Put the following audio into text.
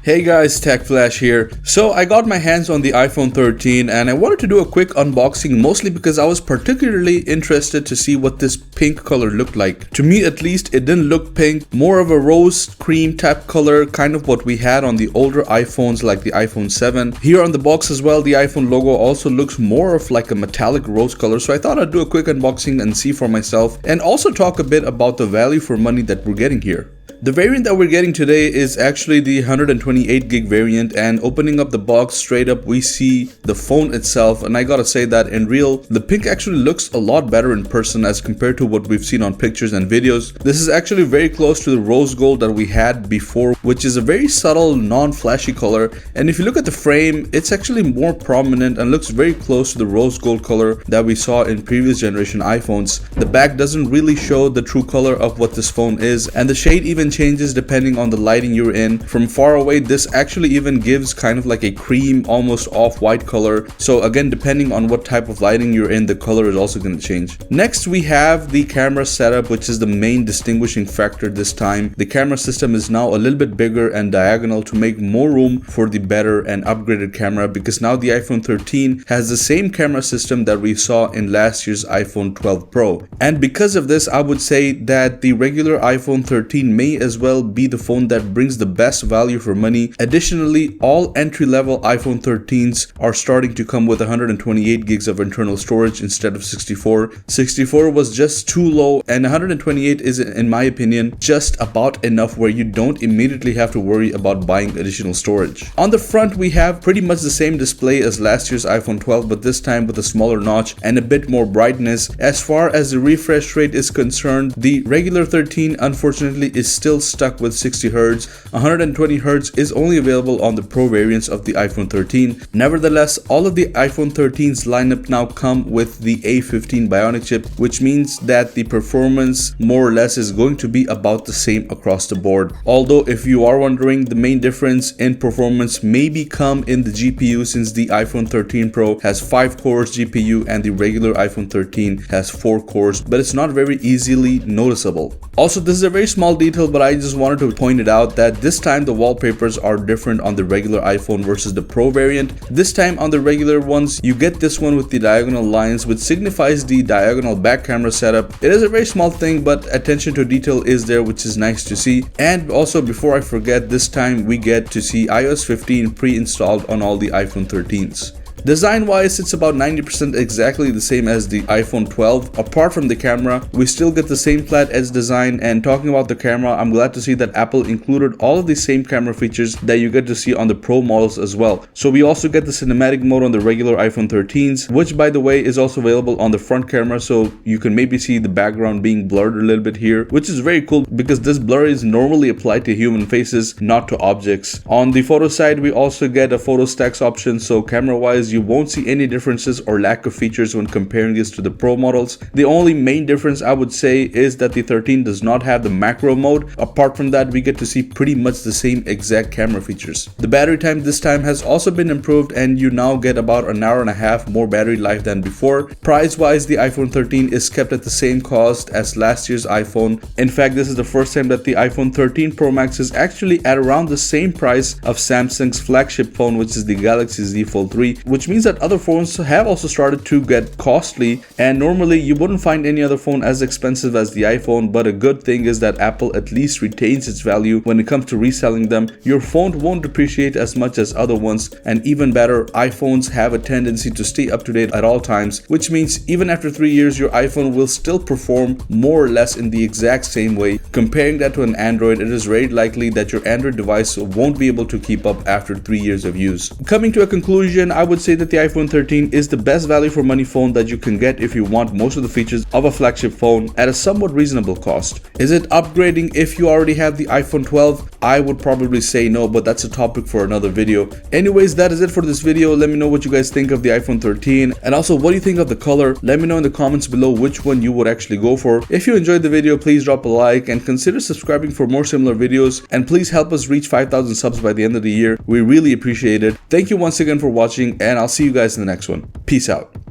Hey guys, Tech Flash here. So I got my hands on the iPhone 13 and I wanted to do a quick unboxing, mostly because I was particularly interested to see what this pink color looked like. To me at least, it didn't look pink, more of a rose cream type color, kind of what we had on the older iPhones like the iPhone 7. Here on the box as well, the iPhone logo also looks more of like a metallic rose color, so I thought I'd do a quick unboxing and see for myself, and also talk a bit about the value for money that we're getting here. The variant that we're getting today is actually the 128 gig variant, and opening up the box straight up we see the phone itself, and I gotta say that in real, the pink actually looks a lot better in person as compared to what we've seen on pictures and videos. This is actually very close to the rose gold that we had before, which is a very subtle, non-flashy color, and if you look at the frame, it's actually more prominent and looks very close to the rose gold color that we saw in previous generation iPhones. The back doesn't really show the true color of what this phone is, and the shade even changes depending on the lighting you're in. From far away, this actually even gives kind of like a cream, almost off-white color. So again, depending on what type of lighting you're in, the color is also going to change. Next, we have the camera setup, which is the main distinguishing factor this time. The camera system is now a little bit bigger and diagonal to make more room for the better and upgraded camera, because now the iPhone 13 has the same camera system that we saw in last year's iPhone 12 Pro. And because of this, I would say that the regular iPhone 13 may as well be the phone that brings the best value for money. Additionally, all entry-level iPhone 13s are starting to come with 128 gigs of internal storage instead of 64. 64 was just too low, and 128 is, in my opinion, just about enough where you don't immediately have to worry about buying additional storage. On the front, we have pretty much the same display as last year's iPhone 12, but this time with a smaller notch and a bit more brightness. As far as the refresh rate is concerned, the regular 13 unfortunately is still stuck with 60 Hz. 120 Hz is only available on the Pro variants of the iPhone 13. Nevertheless, all of the iPhone 13's lineup now come with the A15 Bionic chip, which means that the performance more or less is going to be about the same across the board. Although if you are wondering, the main difference in performance may come in the GPU, since the iPhone 13 Pro has 5 cores GPU and the regular iPhone 13 has 4 cores, but it's not very easily noticeable. Also, this is a very small detail, but I just wanted to point it out that this time the wallpapers are different on the regular iPhone versus the Pro variant. This time on the regular ones, you get this one with the diagonal lines, which signifies the diagonal back camera setup. It is a very small thing, but attention to detail is there, which is nice to see. And also, before I forget, this time we get to see iOS 15 pre-installed on all the iPhone 13s. Design wise, it's about 90% exactly the same as the iPhone 12. Apart from the camera, we still get the same flat edge design, and talking about the camera, I'm glad to see that Apple included all of the same camera features that you get to see on the Pro models as well. So we also get the cinematic mode on the regular iPhone 13s, which by the way is also available on the front camera, so you can maybe see the background being blurred a little bit here, which is very cool because this blur is normally applied to human faces, not to objects. On the photo side, we also get a photo stacks option, so camera wise you won't see any differences or lack of features when comparing this to the Pro models. The only main difference I would say is that the 13 does not have the macro mode. Apart from that, we get to see pretty much the same exact camera features. The battery time this time has also been improved, and you now get about an hour and a half more battery life than before. Price wise, the iPhone 13 is kept at the same cost as last year's iPhone. In fact, this is the first time that the iPhone 13 Pro Max is actually at around the same price of Samsung's flagship phone, which is the Galaxy Z Fold 3, which means that other phones have also started to get costly, and normally you wouldn't find any other phone as expensive as the iPhone. But a good thing is that Apple at least retains its value when it comes to reselling them. Your phone won't depreciate as much as other ones, and even better, iPhones have a tendency to stay up to date at all times, which means even after 3 years your iPhone will still perform more or less in the exact same way. Comparing that to an Android, it is very likely that your Android device won't be able to keep up after 3 years of use. Coming to a conclusion, I would say that the iPhone 13 is the best value for money phone that you can get if you want most of the features of a flagship phone at a somewhat reasonable cost. Is it upgrading if you already have the iPhone 12? I would probably say no, but that's a topic for another video. Anyways, that is it for this video. Let me know what you guys think of the iPhone 13, and also what do you think of the color. Let me know in the comments below which one you would actually go for. If you enjoyed the video, please drop a like and consider subscribing for more similar videos, and please help us reach 5,000 subs by the end of the year. We really appreciate it. Thank you once again for watching, and I'll see you guys in the next one. Peace out.